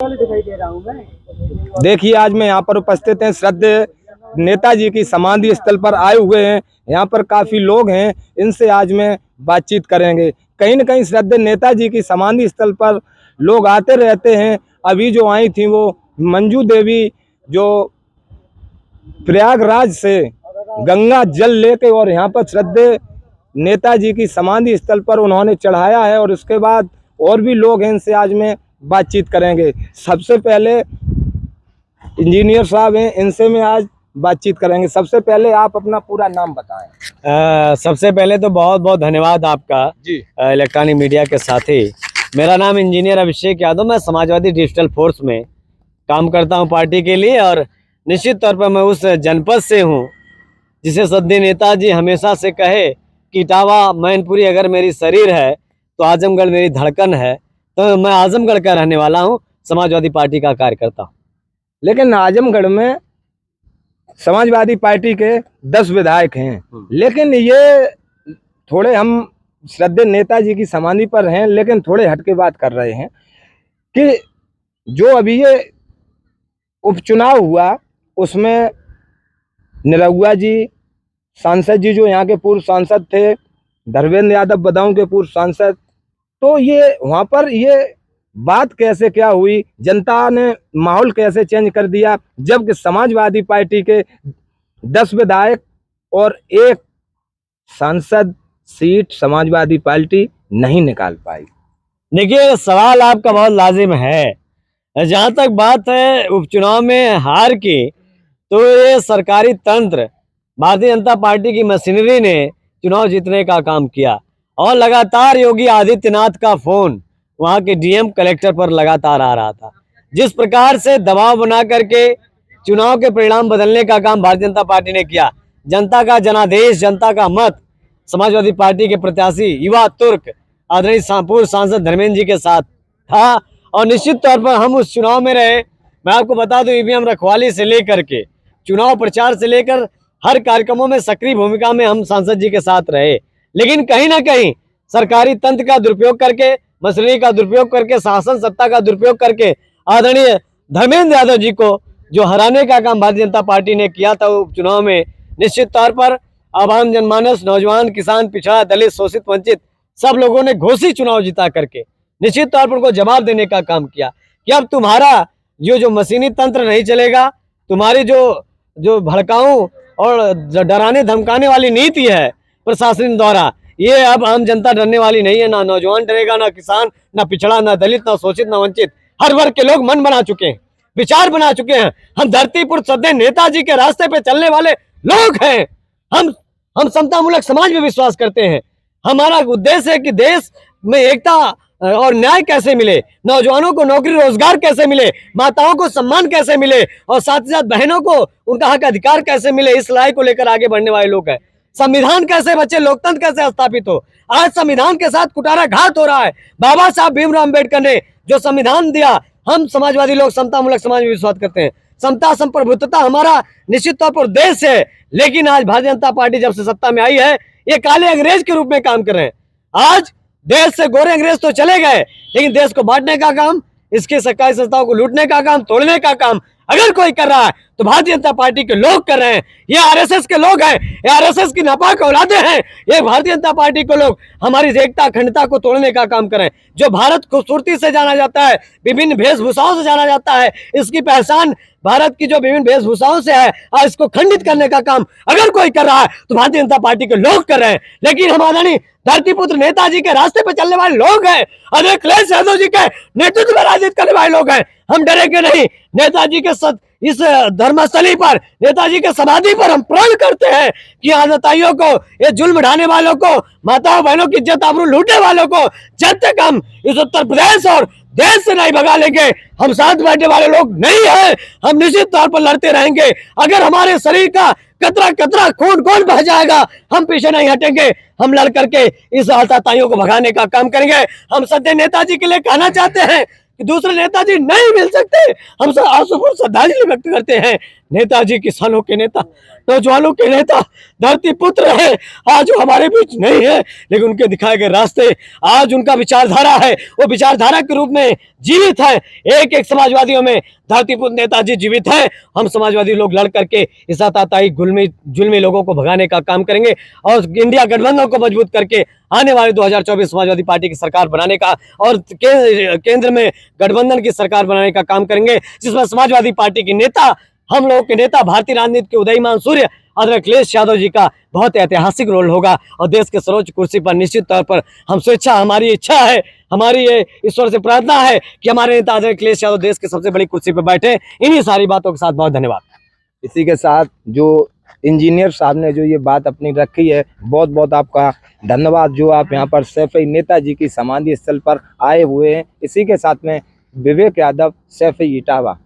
दिखाई दे रहा हूँ मैं। देखिए, आज मैं यहाँ पर उपस्थित हैं, श्रद्धेय नेताजी की समाधि स्थल पर आए हुए हैं। यहाँ पर काफी लोग हैं, इनसे आज मैं बातचीत करेंगे। कहीं न कहीं श्रद्धेय नेताजी की समाधि स्थल पर लोग आते रहते हैं। अभी जो आई थी वो मंजू देवी, जो प्रयागराज से गंगा जल लेके और यहाँ पर श्रद्धेय नेताजी की समाधि स्थल पर उन्होंने चढ़ाया है। और उसके बाद और भी लोग हैं, इनसे आज मैं बातचीत करेंगे। सबसे पहले इंजीनियर साहब हैं, इनसे मैं आज बातचीत करेंगे। सबसे पहले आप अपना पूरा नाम बताएं। सबसे पहले तो बहुत बहुत धन्यवाद आपका जी। इलेक्ट्रॉनिक मीडिया के साथी। मेरा नाम इंजीनियर अभिषेक यादव, मैं समाजवादी डिजिटल फोर्स में काम करता हूं पार्टी के लिए। और निश्चित तौर पर मैं उस जनपद से हूं जिसे श्रद्धेय नेताजी हमेशा से कहे कि इटावा मैनपुरी अगर मेरी शरीर है तो आजमगढ़ मेरी धड़कन है। तो मैं आजमगढ़ का रहने वाला हूं, समाजवादी पार्टी का कार्यकर्ता हूं। लेकिन आजमगढ़ में समाजवादी पार्टी के 10 विधायक हैं, लेकिन ये थोड़े, हम श्रद्धेय नेताजी की समाधि पर हैं लेकिन थोड़े हटके बात कर रहे हैं कि जो अभी ये उपचुनाव हुआ उसमें निरहुआ जी, सांसद जी जो यहाँ के पूर्व सांसद थे, धर्मेंद्र यादव बदाऊं के पूर्व सांसद, तो ये वहाँ पर ये बात कैसे क्या हुई, जनता ने माहौल कैसे चेंज कर दिया, जबकि समाजवादी पार्टी के 10 विधायक और 1 सांसद सीट समाजवादी पार्टी नहीं निकाल पाई। देखिए, सवाल आपका बहुत लाजिम है। जहां तक बात है उपचुनाव में हार की, तो ये सरकारी तंत्र, भारतीय जनता पार्टी की मशीनरी ने चुनाव जीतने का काम किया। और लगातार योगी आदित्यनाथ का फोन वहां के डीएम कलेक्टर पर लगातार आ रहा था। जिस प्रकार से दबाव बना करके चुनाव के परिणाम बदलने का काम भारतीय जनता पार्टी ने किया, जनता का जनादेश, जनता का मत समाजवादी पार्टी के प्रत्याशी युवा तुर्क आदरणीय पूर्व सांसद धर्मेंद्र जी के साथ था। और निश्चित तौर पर हम उस चुनाव में रहे। मैं आपको बता दूं, ईवीएम रखवाली से लेकर के चुनाव प्रचार से लेकर हर कार्यक्रमों में सक्रिय भूमिका में हम सांसद जी के साथ रहे। लेकिन कहीं ना कहीं सरकारी तंत्र का दुरुपयोग करके, मशीनरी का दुरुपयोग करके, शासन सत्ता का दुरुपयोग करके आदरणीय धर्मेंद्र यादव जी को जो हराने का काम भारतीय जनता पार्टी ने किया था उपचुनाव में, निश्चित तौर पर आम जनमानस, नौजवान, किसान, पिछड़ा, दलित, शोषित, वंचित सब लोगों ने घोषित चुनाव जीता करके निश्चित तौर पर उनको जवाब देने का काम किया कि अब तुम्हारा जो मशीनी तंत्र नहीं चलेगा, तुम्हारी जो भड़काऊ और डराने धमकाने वाली नीति है प्रशासन द्वारा, ये अब आम जनता डरने वाली नहीं है। ना नौजवान डरेगा, ना किसान, ना पिछड़ा, ना दलित, ना शोषित, ना वंचित। हर वर्ग के लोग मन बना चुके हैं, विचार बना चुके हैं। हम धरती पर श्रद्धेय नेताजी के रास्ते पे चलने वाले लोग हैं। हम समतामूलक समाज में विश्वास करते हैं। हमारा उद्देश्य है कि देश में एकता और न्याय कैसे मिले, नौजवानों को नौकरी रोजगार कैसे मिले, माताओं को सम्मान कैसे मिले, और साथ ही साथ बहनों को उनका हक अधिकार कैसे मिले, इस लड़ाई को लेकर आगे बढ़ने वाले लोग हैं। संविधान कैसे बचे, लोकतंत्र कैसे स्थापित हो। आज संविधान के साथ कुठाराघात हो रहा है। बाबा साहब भीमराव अम्बेडकर ने जो संविधान दिया, हम समाजवादी लोग समतामूलक समाज में विश्वास करते हैं। समता संप्रभुत्वता हमारा निश्चित तौर पर उद्देश्य है। लेकिन आज भारतीय जनता पार्टी जब से सत्ता में आई है, ये काले अंग्रेज के रूप में काम कर रहे हैं। आज देश से गोरे अंग्रेज तो चले गए, लेकिन देश को बांटने का काम, इसकी सरकारी संस्थाओं को लूटने का काम, तोड़ने का काम अगर कोई कर रहा है तो भारतीय जनता पार्टी के लोग कर रहे हैं। ये आरएसएस के लोग हैं, ये आरएसएस की नापाक औलादे हैं। ये भारतीय जनता पार्टी के लोग हमारी एकता अखंडता को तोड़ने का काम कर रहे हैं। जो भारत खूबसूरती से जाना जाता है, विभिन्न वेशभूषाओं से जाना जाता है, इसकी पहचान भारत की जो विभिन्न वेशभूषाओं से है, और इसको खंडित करने का काम अगर कोई कर रहा है तो भारतीय जनता पार्टी के लोग कर रहे हैं। लेकिन हम आदरणीय धरतीपुत्र नेताजी के रास्ते पे चलने वाले लोग हैं, आदरणीय अखिलेश यादव जी के नेतृत्व में राजनीति करने वाले लोग हैं। हम डरेंगे नहीं। नेताजी के इस धर्मस्थली पर, नेताजी के समाधि पर हम प्रण करते हैं कि आतताइयों को, ये जुल्म ढाने वालों को, माताओं बहनों की इज्जत आबरू लूटने वालों को जब तक हम इस उत्तर प्रदेश और देश से नहीं भगा लेंगे, हम साथ बैठने वाले लोग नहीं हैं। हम निश्चित तौर पर लड़ते रहेंगे। अगर हमारे शरीर का कतरा कतरा खून कौन बह जाएगा, हम पीछे नहीं हटेंगे। हम लड़ करके इस आतताइयों को भगाने का काम करेंगे। हम श्रद्धेय नेताजी के लिए कहना चाहते हैं कि दूसरे नेताजी नहीं मिल सकते। हम सब आंसुपूर्ण श्रद्धांजलि व्यक्त करते हैं नेताजी किसानों के नेता, नौजवानों के नेता, धरती पुत्र है, आज वो हमारे बीच नहीं है, लेकिन उनके दिखाए गए रास्ते, आज उनका विचारधारा है, वो विचारधारा के रूप में जीवित है। एक एक समाजवादियों में धरती पुत्र नेताजी जीवित है। हम समाजवादी लोग लड़ करके इस आताताई जुल्मी लोगों को भगाने का काम करेंगे और इंडिया गठबंधन को मजबूत करके आने वाले 2024 समाजवादी पार्टी की सरकार बनाने का और केंद्र में गठबंधन की सरकार बनाने का काम करेंगे, जिसमें समाजवादी पार्टी के नेता, हम लोगों के नेता, भारतीय राजनीति के उदयमान सूर्य आदरणीय अखिलेश यादव जी का बहुत ऐतिहासिक रोल होगा और देश के सर्वोच्च कुर्सी पर निश्चित तौर पर हम स्वेच्छा, हमारी इच्छा है, हमारी ये ईश्वर से प्रार्थना है कि हमारे नेता आदरणीय अखिलेश यादव देश की सबसे बड़ी कुर्सी पर बैठे। इन्हीं सारी बातों के साथ बहुत धन्यवाद। इसी के साथ जो इंजीनियर साहब ने जो ये बात अपनी रखी है, बहुत बहुत आपका धन्यवाद जो आप यहाँ पर सैफई नेताजी की समाधि स्थल पर आए हुए हैं। इसी के साथ में विवेक यादव, सैफई इटावा।